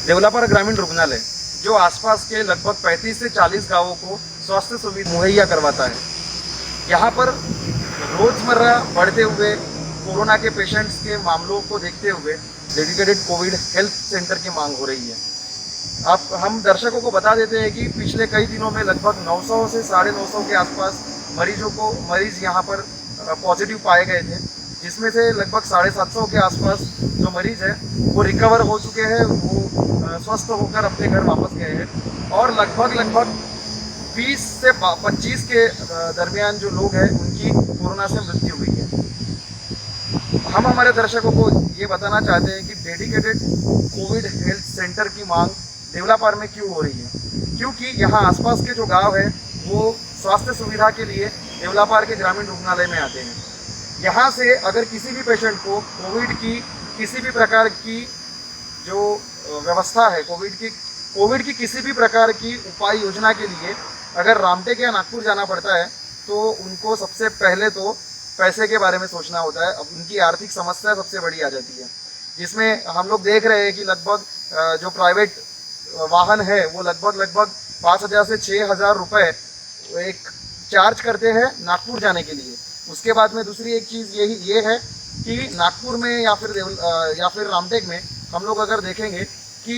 देवलापार ग्रामीण रुग्णालय जो आसपास के लगभग 35 से 40 गांवों को स्वास्थ्य सुविधा मुहैया करवाता है। यहाँ पर रोजमर्रा बढ़ते हुए कोरोना के पेशेंट्स के मामलों को देखते हुए डेडिकेटेड कोविड हेल्थ सेंटर की मांग हो रही है। आप हम दर्शकों को बता देते हैं कि पिछले कई दिनों में लगभग 900 से 950 के आसपास मरीज यहाँ पर पॉजिटिव पाए गए थे, जिसमें से लगभग 750 के आसपास जो मरीज है वो रिकवर हो चुके हैं, वो स्वस्थ होकर अपने घर वापस गए हैं और लगभग 20 से 25 के दरमियान जो लोग हैं उनकी कोरोना से मृत्यु हुई है। हम हमारे दर्शकों को ये बताना चाहते हैं कि डेडिकेटेड कोविड हेल्थ सेंटर की मांग देवलापार में क्यों हो रही है, क्योंकि यहाँ आसपास के जो गांव है वो स्वास्थ्य सुविधा के लिए देवलापार के ग्रामीण रुग्णालय में आते हैं। यहाँ से अगर किसी भी पेशेंट को कोविड की किसी भी प्रकार की जो व्यवस्था है, कोविड की किसी भी प्रकार की उपाय योजना के लिए अगर रामटेक या नागपुर जाना पड़ता है तो उनको सबसे पहले तो पैसे के बारे में सोचना होता है। अब उनकी आर्थिक समस्या सबसे बड़ी आ जाती है, जिसमें हम लोग देख रहे हैं कि लगभग जो प्राइवेट वाहन है वो लगभग 5,000 से 6,000 रुपये एक चार्ज करते हैं नागपुर जाने के लिए। उसके बाद में दूसरी एक चीज़ ये है कि नागपुर में या फिर रामटेक में हम लोग अगर देखेंगे कि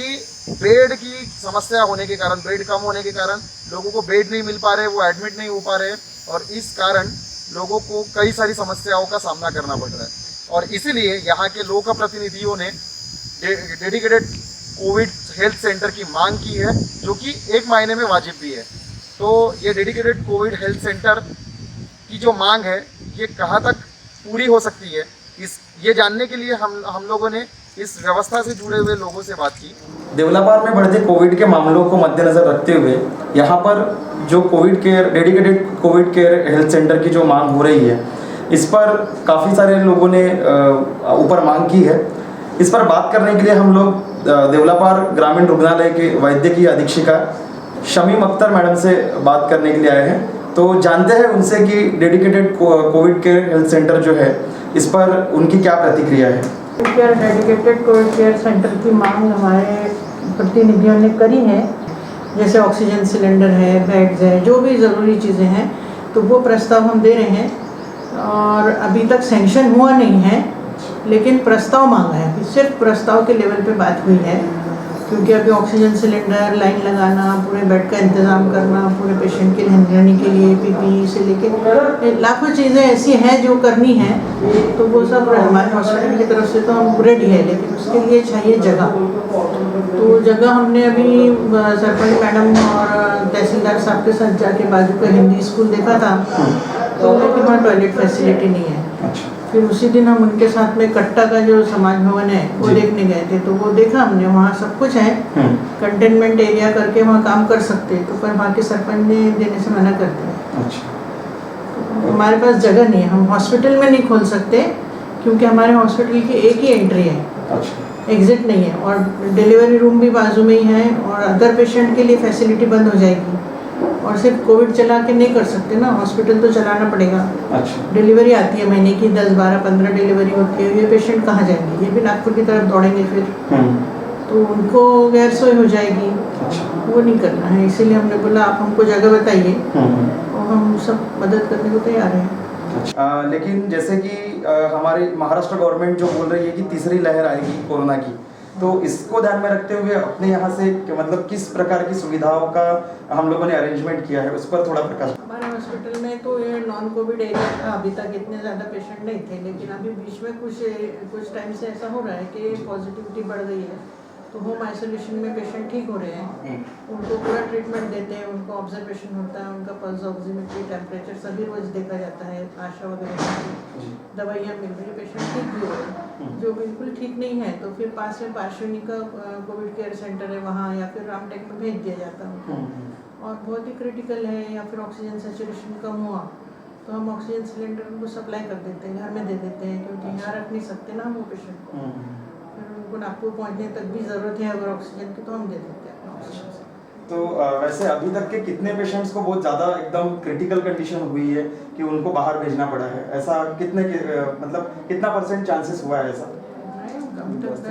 बेड की समस्या होने के कारण, बेड कम होने के कारण लोगों को बेड नहीं मिल पा रहे, वो एडमिट नहीं हो पा रहे और इस कारण लोगों को कई सारी समस्याओं का सामना करना पड़ रहा है। और इसीलिए यहाँ के लोक प्रतिनिधियों ने डेडिकेटेड कोविड हेल्थ सेंटर की मांग की है, जो कि एक मायने में वाजिब भी है। तो ये डेडिकेटेड कोविड हेल्थ सेंटर की जो मांग है ये कहाँ तक पूरी हो सकती है, ये जानने के लिए हम लोगों ने इस व्यवस्था से जुड़े हुए लोगों से बात की। देवलापार में बढ़ते कोविड के मामलों को मद्देनजर रखते हुए यहाँ पर जो dedicated Covid care health centre की जो मांग हो रही है, इस पर काफ़ी सारे लोगों ने ऊपर मांग की है। इस पर बात करने के लिए हम लोग देवलापार ग्रामीण रुग्णालय के वैद्यकीय अधीक्षिका शमीम अख्तर मैडम से बात करने के लिए आए हैं। तो जानते हैं उनसे कि dedicated Covid care health centre जो है इस पर उनकी क्या प्रतिक्रिया है। डेडिकेटेड कोविड केयर सेंटर की मांग हमारे प्रतिनिधियों ने करी है, जैसे ऑक्सीजन सिलेंडर है, बेड्स है, जो भी ज़रूरी चीज़ें हैं, तो वो प्रस्ताव हम दे रहे हैं और अभी तक सैंक्शन हुआ नहीं है, लेकिन प्रस्ताव मांगा है। सिर्फ प्रस्ताव के लेवल पे बात हुई है, क्योंकि अभी ऑक्सीजन सिलेंडर, लाइन लगाना, पूरे बेड का इंतज़ाम करना, पूरे पेशेंट के रहने के लिए पीपीई से लेके लाखों चीज़ें ऐसी हैं जो करनी है, तो वो सब हमारे हॉस्पिटल की तरफ से तो हम रेडी है, लेकिन उसके लिए चाहिए जगह। तो जगह हमने अभी सरपंच मैडम और तहसीलदार साहब के साथ जाके बाजू का हिंदी स्कूल देखा था, तो लेकिन वहाँ टॉयलेट फैसिलिटी नहीं है। फिर उसी दिन हम उनके साथ में कट्टा का जो समाज भवन है वो देखने गए थे, तो वो देखा हमने, वहाँ सब कुछ है, कंटेनमेंट एरिया करके वहाँ काम कर सकते, तो पर वहाँ के सरपंच ने देने से मना कर दिया। तो हमारे पास जगह नहीं है, हम हॉस्पिटल में नहीं खोल सकते, क्योंकि हमारे हॉस्पिटल की एक ही एंट्री है, एग्जिट नहीं है, और डिलीवरी रूम भी बाजू में ही है, और अदर पेशेंट के लिए फैसिलिटी बंद हो जाएगी, और सिर्फ कोविड चला के नहीं कर सकते ना, हॉस्पिटल तो चलाना पड़ेगा। डिलीवरी आती है महीने की 10, 12, 15 डिलीवरी होती है, ये पेशेंट कहाँ जाएंगे, ये भी नागपुर की तरफ दौड़ेंगे फिर, तो उनको गैर सोई हो जाएगी, वो नहीं करना है। इसीलिए हमने बोला आप हमको जगह बताइए और हम सब मदद करने को तैयार हैं। लेकिन जैसे कि हमारी महाराष्ट्र गवर्नमेंट जो बोल रही है कि तीसरी लहर आएगी कोरोना की, तो इसको ध्यान में रखते हुए अपने यहाँ से मतलब किस प्रकार की सुविधाओं का हम लोगों ने अरेंजमेंट किया है, उस पर थोड़ा प्रकाश। हमारे हॉस्पिटल में तो ये नॉन कोविड एरिया था, अभी तक इतने ज़्यादा पेशेंट नहीं थे, लेकिन अभी बीच में कुछ टाइम से ऐसा हो रहा है कि पॉजिटिविटी बढ़ गई है, तो होम आइसोलेशन में पेशेंट ठीक हो रहे हैं, उनको पूरा ट्रीटमेंट देते हैं, उनको ऑब्जर्वेशन होता है, उनका पल्स ऑक्सीमीटर, टेम्परेचर सभी रोज देखा जाता है, आशा वगैरह दवाइयाँ मिल रही है, पेशेंट ठीक भी हो रहे हैं। जो बिल्कुल ठीक नहीं है तो फिर पास में पार्श्वनी का कोविड केयर सेंटर है, वहाँ या फिर रामटेक में भेज दिया जाता है। और बहुत ही क्रिटिकल है या फिर ऑक्सीजन सैचुरेशन कम हुआ तो हम ऑक्सीजन सिलेंडर उनको सप्लाई कर देते हैं, घर में दे देते हैं, क्योंकि यहाँ रख नहीं सकते ना वो पेशेंट को, फिर उनको नागपुर पहुँचने तक भी ज़रूरत है अगर ऑक्सीजन की, तो हम दे देते हैं ऑक्सीजन। तो वैसे अभी तक के कितने पेशेंट्स को बहुत ज़्यादा एकदम क्रिटिकल कंडीशन हुई है कि उनको बाहर भेजना पड़ा है, ऐसा कितना % चांसेस हुआ है ऐसा? अभी तक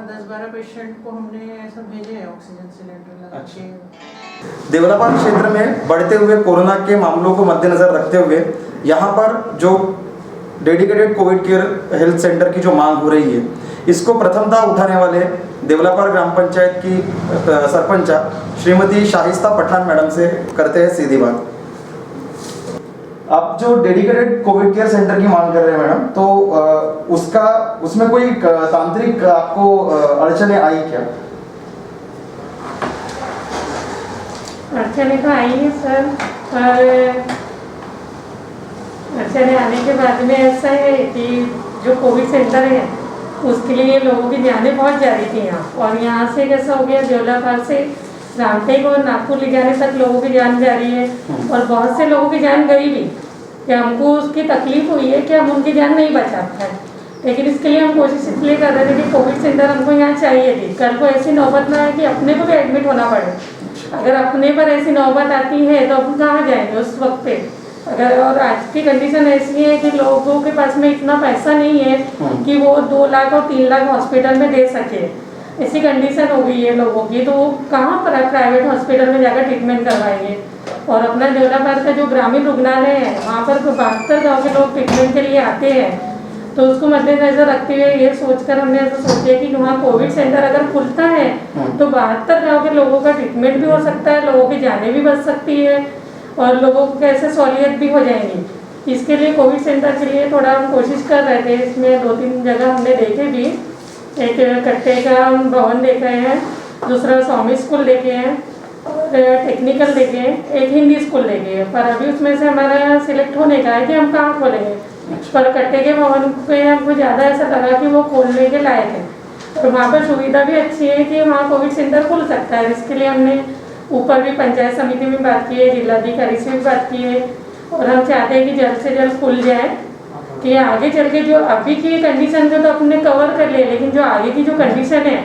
10-12 पेशेंट को हमने ऐसा भेजे हैं ऑक्सीजन सिलेंडर लगा के। देवलापार क्षेत्र में बढ़ते हुए कोरोना के मामलों को मद्देनजर रखते हुए यहाँ पर जो dedicated Covid care health centre की जो मांग हो रही है, इसको प्रथमतः उठाने वाले देवलापार ग्राम पंचायत की सरपंचा श्रीमती शाहिस्ता पठान मैडम से करते हैं सीधी बात। आप जो डेडिकेटेड कोविड केयर सेंटर की मांग कर रहे हैं मैडम, तो उसमें कोई तांत्रिक आपको अड़चने आई क्या? अड़चने तो आई है सर, पर अड़चने आने के बाद में ऐसा है कि जो कोविड सेंटर है उसके लिए लोगों की जानें बहुत जा रही थी यहाँ, और यहाँ से कैसा हो गया, देवलापार से रामटेक और नागपुर ले जाने तक लोगों की जान जा रही है, और बहुत से लोगों की जान गई भी कि हमको उसकी तकलीफ हुई है कि हम उनकी जान नहीं बचा पाए। लेकिन इसके लिए हम कोशिश इसलिए कर रहे थे कि कोविड सेंटर हमको यहाँ चाहिए थी, कल को ऐसी नौबत ना आए कि अपने को भी एडमिट होना पड़े। अगर अपने पर ऐसी नौबत आती है तो अपन कहाँ जाएंगे उस वक्त पे। अगर और आज की कंडीशन ऐसी है कि लोगों के पास में इतना पैसा नहीं है कि वो 2 लाख और 3 लाख हॉस्पिटल में दे सके, ऐसी कंडीशन हो गई है लोगों की, तो वो कहाँ पर प्राइवेट हॉस्पिटल में जाकर ट्रीटमेंट करवाएंगे। और अपना देवलापार का जो ग्रामीण रुग्णालय है वहाँ पर 72 गाँव के लोग ट्रीटमेंट के लिए आते हैं, तो उसको मद्देनजर रखते हुए ये सोचकर हमने ऐसा सोचा कि वहाँ कोविड सेंटर अगर खुलता है तो 72 गाँव के लोगों का ट्रीटमेंट भी हो सकता है, लोगों की जानें भी बच सकती है और लोगों को कैसे सहूलियत भी हो जाएंगी। इसके लिए कोविड सेंटर के लिए थोड़ा हम कोशिश कर रहे थे। इसमें 2-3 जगह हमने देखे भी, एक कट्टे का भवन देखे हैं, दूसरा स्वामी स्कूल देखे हैं और टेक्निकल देखे हैं, एक हिंदी स्कूल देखे हैं, पर अभी उसमें से हमारा यहाँ सिलेक्ट होने का है कि हम कहाँ खोलेंगे। पर कट्टे के भवन पे हमको ज़्यादा ऐसा लगा कि वो खोलने के लायक है, और वहाँ पर सुविधा भी अच्छी है कि वहाँ कोविड सेंटर खुल सकता है। इसके लिए हमने ऊपर भी पंचायत समिति में बात की है, जिलाधिकारी से भी बात की है, और हम चाहते हैं कि जल्द से जल्द खुल जाए कि आगे चल के जो अभी की कंडीशन को तो अपने कवर कर ले, लेकिन जो आगे की जो कंडीशन है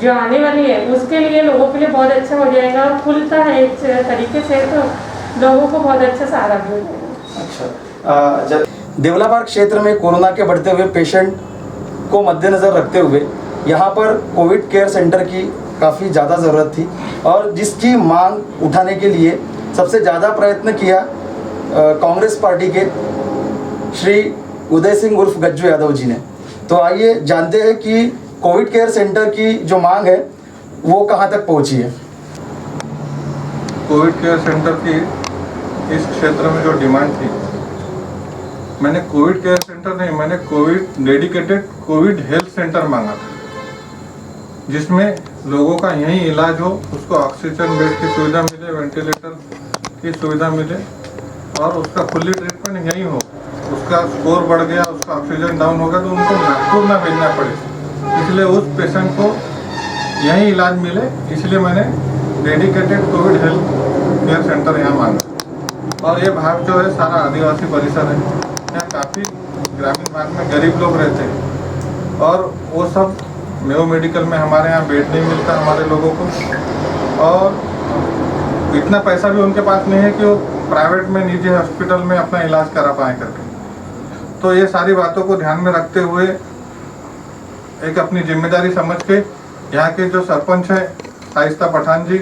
जो आने वाली है उसके लिए लोगों के लिए बहुत अच्छा हो जाएगा। और खुलता है एक तरीके से तो लोगों को बहुत अच्छा सहारा भी हो जाएगा। अच्छा, देवलापार क्षेत्र में कोरोना के बढ़ते हुए पेशेंट को मद्देनजर रखते हुए यहाँ पर कोविड केयर सेंटर की काफ़ी ज़्यादा ज़रूरत थी, और जिसकी मांग उठाने के लिए सबसे ज़्यादा प्रयत्न किया कांग्रेस पार्टी के श्री उदय सिंह उर्फ गज्जू यादव जी ने। तो आइए जानते हैं कि कोविड केयर सेंटर की जो मांग है वो कहाँ तक पहुँची है। कोविड केयर सेंटर की इस क्षेत्र में जो डिमांड थी, मैंने कोविड केयर सेंटर नहीं, मैंने डेडिकेटेड कोविड हेल्थ सेंटर मांगा था, जिसमें लोगों का यहीं इलाज हो, उसको ऑक्सीजन बेड की सुविधा मिले, वेंटिलेटर की सुविधा मिले और उसका फुल्ली ट्रीटमेंट यहीं हो। उसका स्कोर बढ़ गया, उसका ऑक्सीजन डाउन हो गया तो उनको नागपुर ना भेजना पड़े, इसलिए उस पेशेंट को यहीं इलाज मिले, इसलिए मैंने dedicated Covid health care centre यहाँ मांगा। और ये भाग जो है सारा आदिवासी परिसर है, यहाँ काफ़ी ग्रामीण भाग में गरीब लोग रहते हैं और वो सब मेयो मेडिकल में हमारे यहाँ बेड नहीं मिलता हमारे लोगों को, और इतना पैसा भी उनके पास नहीं है कि वो प्राइवेट में निजी हॉस्पिटल में अपना इलाज करा पाए करके। तो ये सारी बातों को ध्यान में रखते हुए एक अपनी जिम्मेदारी समझ के यहाँ के जो सरपंच हैं शाइस्ता पठान जी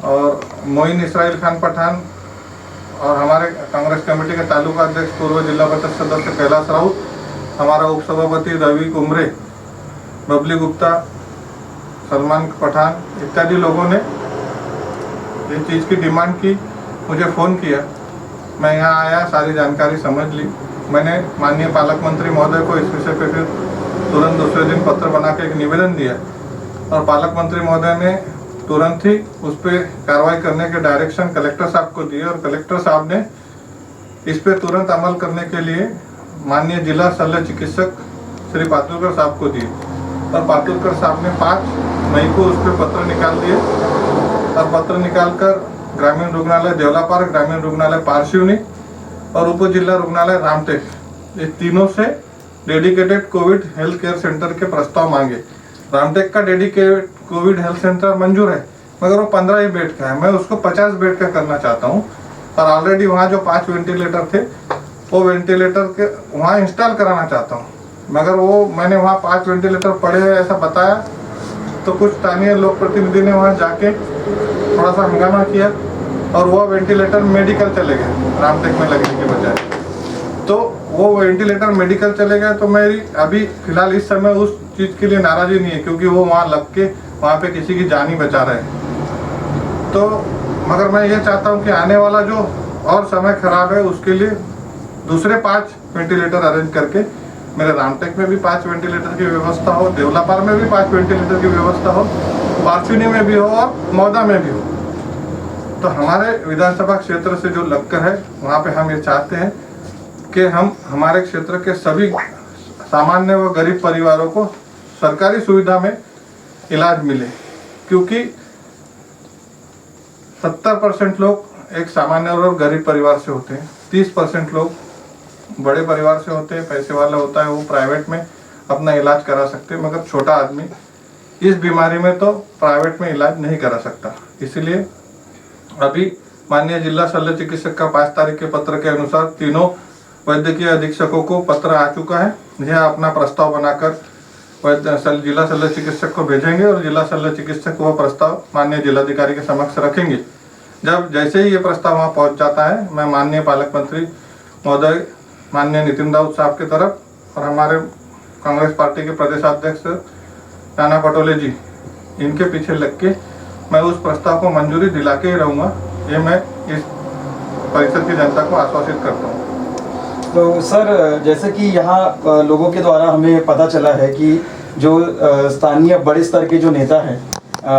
और मोइन इसराइल खान पठान और हमारे कांग्रेस कमेटी के तालुका अध्यक्ष पूर्व जिला परिषद सदस्य कैलाश राउत, हमारा उपसभापति रवि कुमरे, बबली गुप्ता, सलमान पठान इत्यादि लोगों ने ये चीज़ की डिमांड की, मुझे फ़ोन किया, मैं यहाँ आया, सारी जानकारी समझ ली। मैंने माननीय पालक मंत्री महोदय को इस विषय पे फिर तुरंत दूसरे दिन पत्र बना के एक निवेदन दिया और पालक मंत्री महोदय ने तुरंत ही उस पर कार्रवाई करने के डायरेक्शन कलेक्टर साहब को दिए और कलेक्टर साहब ने इस पर तुरंत अमल करने के लिए माननीय जिला शल्य चिकित्सक श्री पातुरकर साहब को दिए और पातुरकर साहब ने 5 मई को उस पर पत्र निकाल दिए और पत्र निकालकर ग्रामीण रुग्णालय देवलापार, ग्रामीण रुग्णालय पारशिवनी और उप जिला रुग्णालय रामटेक, ये तीनों से dedicated Covid health care centre के प्रस्ताव मांगे। रामटेक का डेडिकेटेड कोविड हेल्थ सेंटर मंजूर है, मगर वो 15 ही बेड का है, मैं उसको 50 बेड का करना चाहता हूँ और ऑलरेडी वहाँ जो 5 वेंटिलेटर थे वो वेंटिलेटर के वहाँ इंस्टॉल कराना चाहता हूँ। मगर वो मैंने वहाँ 5 वेंटिलेटर पड़े हैं ऐसा बताया, तो कुछ स्थानीय लोक प्रतिनिधि ने वहाँ जाके थोड़ा सा हंगामा किया और वो वेंटिलेटर मेडिकल चले गए रामटेक में लगने के बजाय। तो वो वेंटिलेटर मेडिकल चले गए, तो मेरी अभी फिलहाल इस समय उस चीज़ के लिए नाराज़ी नहीं है, क्योंकि वो वहाँ लग के वहाँ पे किसी की जान ही बचा रहे हैं। तो मगर मैं ये चाहता हूँ कि आने वाला जो और समय खराब है उसके लिए दूसरे 5 वेंटिलेटर अरेंज करके मेरे रामटेक में भी 5 वेंटिलेटर की व्यवस्था हो, देवलापार में भी 5 वेंटिलेटर की व्यवस्था हो, पारचूनी में भी हो और मौदा में भी हो। तो हमारे विधानसभा क्षेत्र से जो लगकर है वहाँ पे हम ये चाहते हैं कि हम हमारे क्षेत्र के सभी सामान्य व गरीब परिवारों को सरकारी सुविधा में इलाज मिले, क्योंकि 70% लोग एक सामान्य और गरीब परिवार से होते हैं, 30% लोग बड़े परिवार से होते हैं, पैसे वाला होता है, वो प्राइवेट में अपना इलाज करा सकते हैं, मगर छोटा आदमी इस बीमारी में तो प्राइवेट में इलाज नहीं करा सकता। इसलिए अभी माननीय जिला शल्य चिकित्सक का 5 तारीख के पत्र के अनुसार तीनों वैद्यकीय अधीक्षकों को पत्र आ चुका है। यह अपना प्रस्ताव बनाकर जिला शल्य चिकित्सक को भेजेंगे और जिला शल्य चिकित्सक वह प्रस्ताव माननीय जिलाधिकारी के समक्ष रखेंगे। जब जैसे ही ये प्रस्ताव वहाँ पहुँच जाता है, मैं माननीय पालक मंत्री महोदय माननीय नितिन राउत साहब की तरफ और हमारे कांग्रेस पार्टी के प्रदेशाध्यक्ष नाना पटोले जी, इनके पीछे लग के मैं उस प्रस्ताव को मंजूरी दिला के ही रहूँगा। ये मैं इस परिषद की जनता को आश्वासित करता हूँ। तो सर, जैसे कि यहाँ लोगों के द्वारा हमें पता चला है कि जो स्थानीय बड़े स्तर के जो नेता हैं,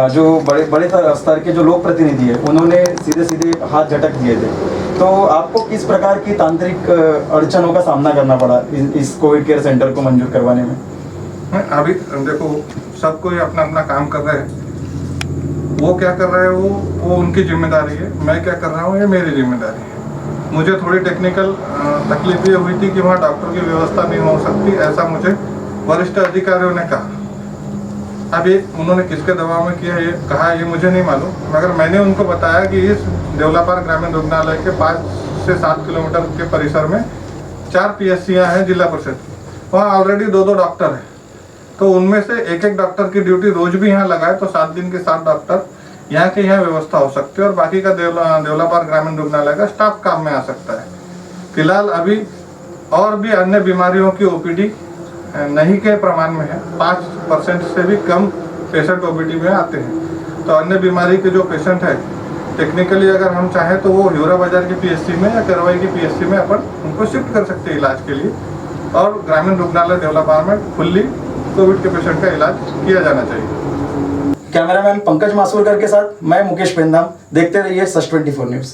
जो बड़े स्तर के जो लोक प्रतिनिधि है, उन्होंने सीधे सीधे हाथ झटक दिए थे। तो आपको किस प्रकार की तांत्रिक अड़चनों का सामना करना पड़ा इस कोविड केयर सेंटर को मंजूर करवाने में? अभी देखो, सब कोई अपना अपना काम कर रहे हैं। वो क्या कर रहे हैं वो उनकी जिम्मेदारी है, मैं क्या कर रहा हूँ ये मेरी जिम्मेदारी है। मुझे थोड़ी टेक्निकल तकलीफ ये हुई थी कि वहाँ डॉक्टर की व्यवस्था नहीं हो सकती, ऐसा मुझे वरिष्ठ अधिकारियों ने कहा। अब ये उन्होंने किसके दबाव में किया ये कहा ये मुझे नहीं मालूम, मगर मैंने उनको बताया कि इस देवलापार ग्रामीण रुग्णालय के 5 से 7 किलोमीटर के परिसर में 4 PSCयाँ हैं जिला परिषद, वहाँ ऑलरेडी 2-2 डॉक्टर हैं। तो उनमें से एक डॉक्टर की ड्यूटी रोज भी यहाँ लगाए तो 7 दिन के 7 डॉक्टर यहाँ के यहाँ व्यवस्था हो सकती है और बाकी का देवलापार ग्रामीण रुग्णालय का स्टाफ काम में आ सकता है। फिलहाल अभी और भी अन्य बीमारियों की OPD नहीं के प्रमाण में है, 5% से भी कम पेशेंट OPD में आते हैं। तो अन्य बीमारी के जो पेशेंट है टेक्निकली अगर हम चाहें तो वो ह्यूरा बाजार की PSC में या करवाई की PSC में अपन उनको शिफ्ट कर सकते हैं इलाज के लिए, और ग्रामीण रुग्णालय देवलापार में फुल्ली कोविड के पेशेंट का इलाज किया जाना चाहिए। कैमरामैन पंकज मासूरकर के साथ मैं मुकेश पेंदाम। देखते रहिए सच 24 न्यूज़।